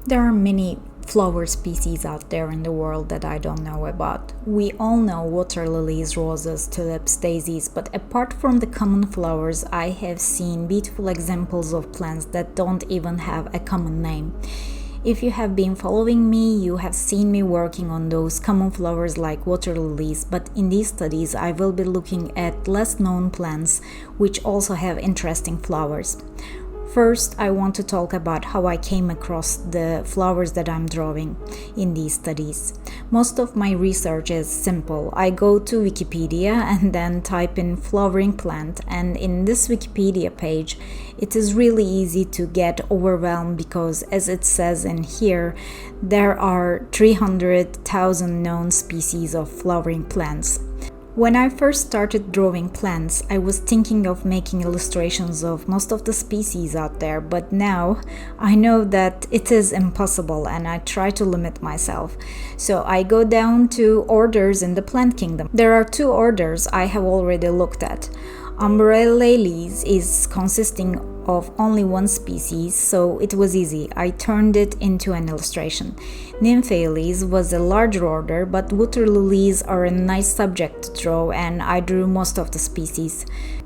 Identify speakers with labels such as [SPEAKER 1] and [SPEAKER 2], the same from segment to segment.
[SPEAKER 1] There are many flower species out there in the world that I don't know about. We all know water lilies, roses, tulips, daisies, but apart from the common flowers, I have seen beautiful examples of plants that don't even have a common name. If you have been following me, you have seen me working on those common flowers like water lilies, but in these studies I will be looking at less known plants which also have interesting flowers. First, I want to talk about how I came across the flowers that I'm drawing in these studies. Most of my research is simple. I go to Wikipedia and then type in flowering plant, and in this Wikipedia page, it is really easy to get overwhelmed because, as it says in here, there are 300,000 known species of flowering plants. When I first started drawing plants, I was thinking of making illustrations of most of the species out there, but now I know that it is impossible and I try to limit myself. So I go down to orders in the plant kingdom. There are two orders I have already looked at. Austrobaileyales is consisting of only one species, so it was easy. I turned it into an illustration. Nymphaeales was a larger order, but water lilies are a nice subject to draw, and I drew most of the species.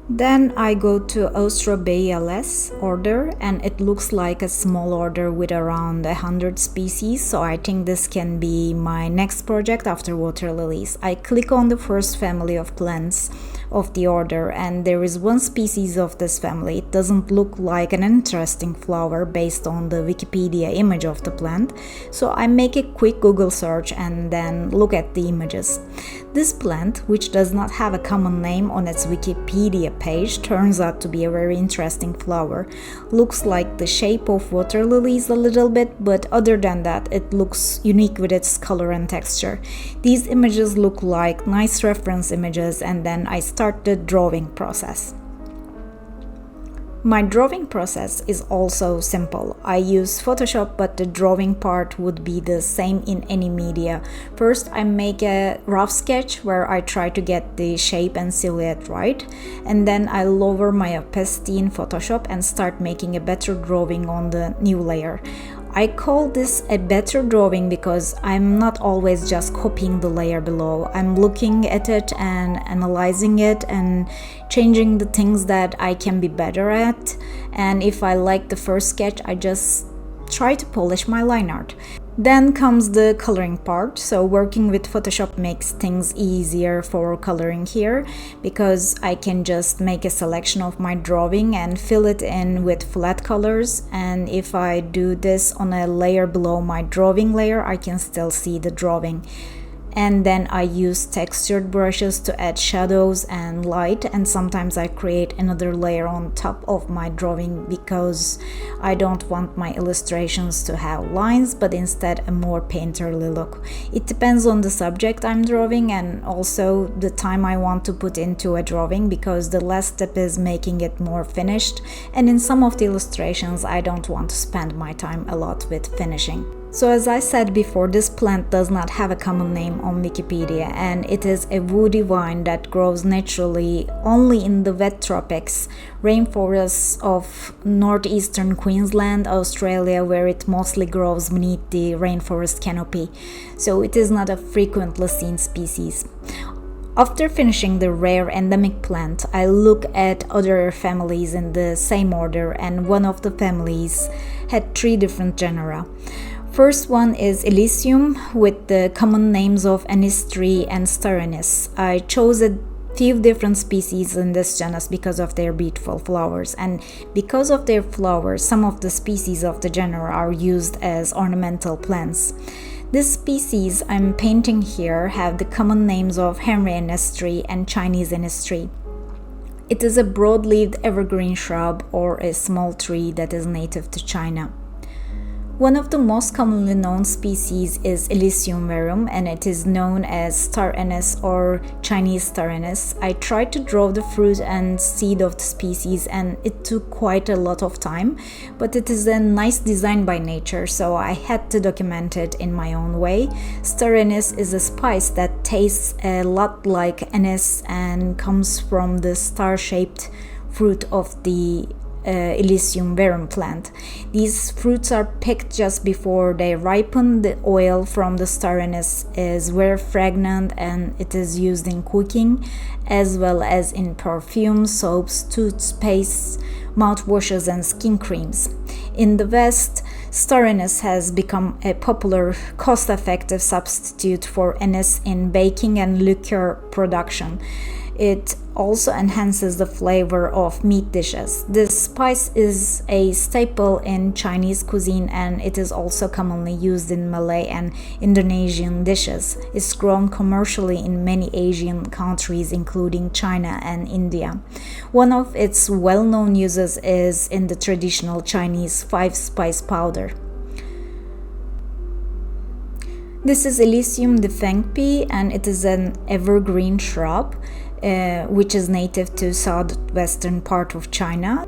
[SPEAKER 1] Then I go to Austrobaileyales order, and it looks like a small order with around 100 species, so I think this can be my next project after water lilies. I click on the first family of plants of the order, and there is one species of this family. It doesn't look like an interesting flower based on the Wikipedia image of the plant, so I make a quick Google search and then look at the images. This plant, which does not have a common name on its Wikipedia page, turns out to be a very interesting flower. Looks like the shape of water lilies a little bit, but other than that, it looks unique with its color and texture. These images look like nice reference images, and then I start the drawing process. My drawing process is also simple. I use Photoshop, but the drawing part would be the same in any media. First, I make a rough sketch where I try to get the shape and silhouette right, and then I lower my opacity in Photoshop and start making a better drawing on the new layer. I call this a better drawing because I'm not always just copying the layer below. I'm looking at it and analyzing it and changing the things that I can be better at. And if I like the first sketch, I just try to polish my line art. Then comes the coloring part. So working with Photoshop makes things easier for coloring here because I can just make a selection of my drawing and fill it in with flat colors. And if I do this on a layer below my drawing layer, I can still see the drawing. And then I use textured brushes to add shadows and light, and sometimes I create another layer on top of my drawing because I don't want my illustrations to have lines but instead a more painterly look. It depends on the subject I'm drawing and also the time I want to put into a drawing, because the last step is making it more finished, and in some of the illustrations I don't want to spend my time a lot with finishing. So as I said before, this plant does not have a common name on Wikipedia, and it is a woody vine that grows naturally only in the wet tropics, rainforests of northeastern Queensland, Australia, where it mostly grows beneath the rainforest canopy. So it is not a frequently seen species. After finishing the rare endemic plant, I look at other families in the same order, and one of the families had 3 different genera. First one is Elysium with the common names of anise tree and star anise. I chose a few different species in this genus because of their beautiful flowers, and because of their flowers, some of the species of the genera are used as ornamental plants. This species I'm painting here have the common names of Henry anise tree and Chinese anise tree. It is a broad-leaved evergreen shrub or a small tree that is native to China. One of the most commonly known species is Elysium verum, and it is known as star anise or Chinese star anise. I tried to draw the fruit and seed of the species, and it took quite a lot of time, but it is a nice design by nature, so I had to document it in my own way. Star anise is a spice that tastes a lot like anise and comes from the star-shaped fruit of the Elysium verum plant. These fruits are picked just before they ripen. The oil from the star anise is very fragrant and it is used in cooking as well as in perfume, soaps, toothpastes, mouthwashes, and skin creams. In the West, star anise has become a popular, cost-effective substitute for anise in baking and liqueur production. It also enhances the flavor of meat dishes. This spice is a staple in Chinese cuisine and it is also commonly used in Malay and Indonesian dishes. It's grown commercially in many Asian countries including China and India. One of its well-known uses is in the traditional Chinese five-spice powder. This is Elysium defengpi and it is an evergreen shrub. Which is native to southwestern part of China.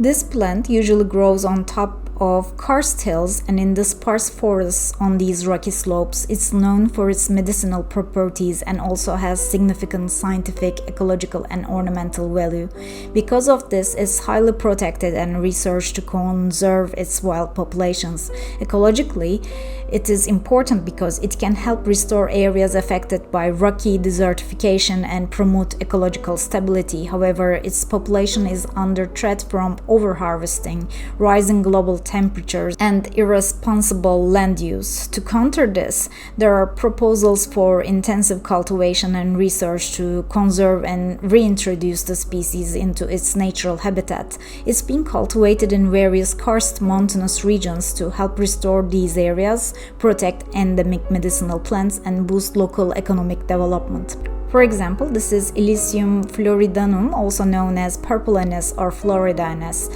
[SPEAKER 1] This plant usually grows on top of karst hills and in the sparse forests on these rocky slopes. It's known for its medicinal properties and also has significant scientific, ecological, and ornamental value. Because of this, it's highly protected and researched to conserve its wild populations. Ecologically, it is important because it can help restore areas affected by rocky desertification and promote ecological stability. However, its population is under threat from overharvesting, rising global temperatures, and irresponsible land use. To counter this, there are proposals for intensive cultivation and research to conserve and reintroduce the species into its natural habitat. It's being cultivated in various karst mountainous regions to help restore these areas, protect endemic medicinal plants, and boost local economic development. For example, this is Elysium floridanum, also known as purple anise or Florida anise.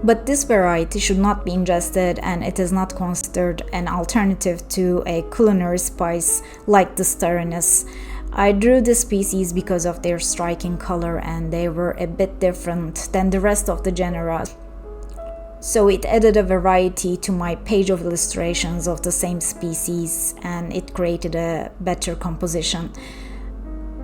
[SPEAKER 1] But this variety should not be ingested and it is not considered an alternative to a culinary spice like the star anise. I drew this species because of their striking color and they were a bit different than the rest of the genera. So it added a variety to my page of illustrations of the same species and it created a better composition.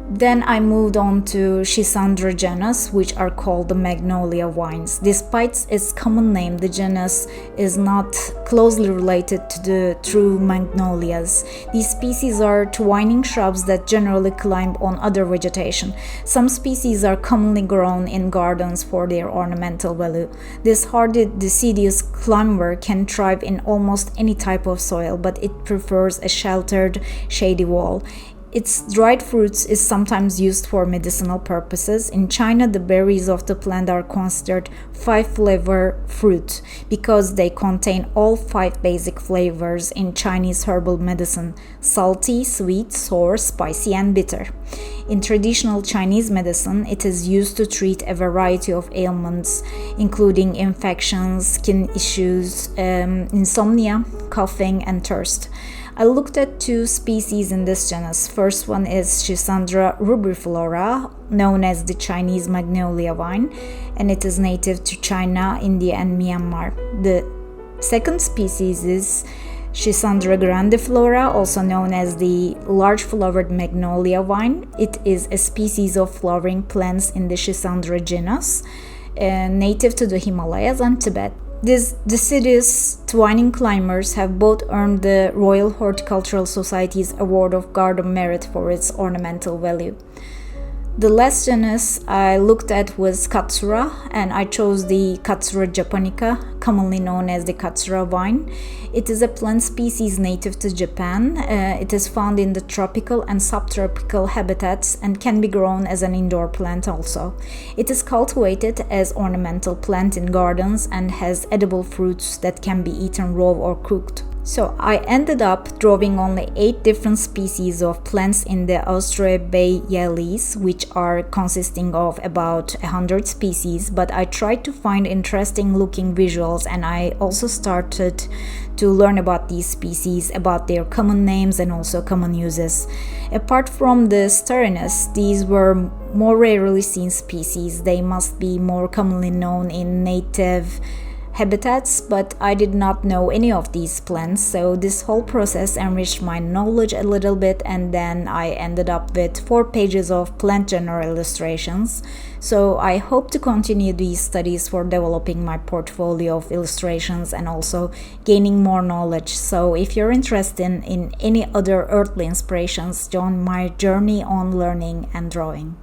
[SPEAKER 1] Then I moved on to Schisandra genus, which are called the magnolia vines. Despite its common name, the genus is not closely related to the true magnolias. These species are twining shrubs that generally climb on other vegetation. Some species are commonly grown in gardens for their ornamental value. This hardy deciduous climber can thrive in almost any type of soil, but it prefers a sheltered, shady wall. Its dried fruits is sometimes used for medicinal purposes. In China, the berries of the plant are considered five-flavor fruit because they contain all five basic flavors in Chinese herbal medicine: salty, sweet, sour, spicy, and bitter. In traditional Chinese medicine, it is used to treat a variety of ailments, including infections, skin issues, insomnia, coughing, and thirst. I looked at two species in this genus. First one is Schisandra rubriflora, known as the Chinese magnolia vine, and it is native to China, India, and Myanmar. The second species is Schisandra grandiflora, also known as the large-flowered magnolia vine. It is a species of flowering plants in the Schisandra genus, native to the Himalayas and Tibet. These deciduous twining climbers have both earned the Royal Horticultural Society's Award of Garden Merit for its ornamental value. The last genus I looked at was Katsura, and I chose the Katsura japonica, commonly known as the Katsura vine. It is a plant species native to Japan. It is found in the tropical and subtropical habitats and can be grown as an indoor plant also. It is cultivated as ornamental plant in gardens and has edible fruits that can be eaten raw or cooked. So I ended up drawing only 8 different species of plants in the Austrobaileyales, which are consisting of about 100 species, but I tried to find interesting looking visuals and I also started to learn about these species, about their common names and also common uses. Apart from the star anise, these were more rarely seen species. They must be more commonly known in native habitats, but I did not know any of these plants, so this whole process enriched my knowledge a little bit, and then I ended up with 4 pages of plant general illustrations. So I hope to continue these studies for developing my portfolio of illustrations and also gaining more knowledge. So if you're interested in any other earthly inspirations, join my journey on learning and drawing.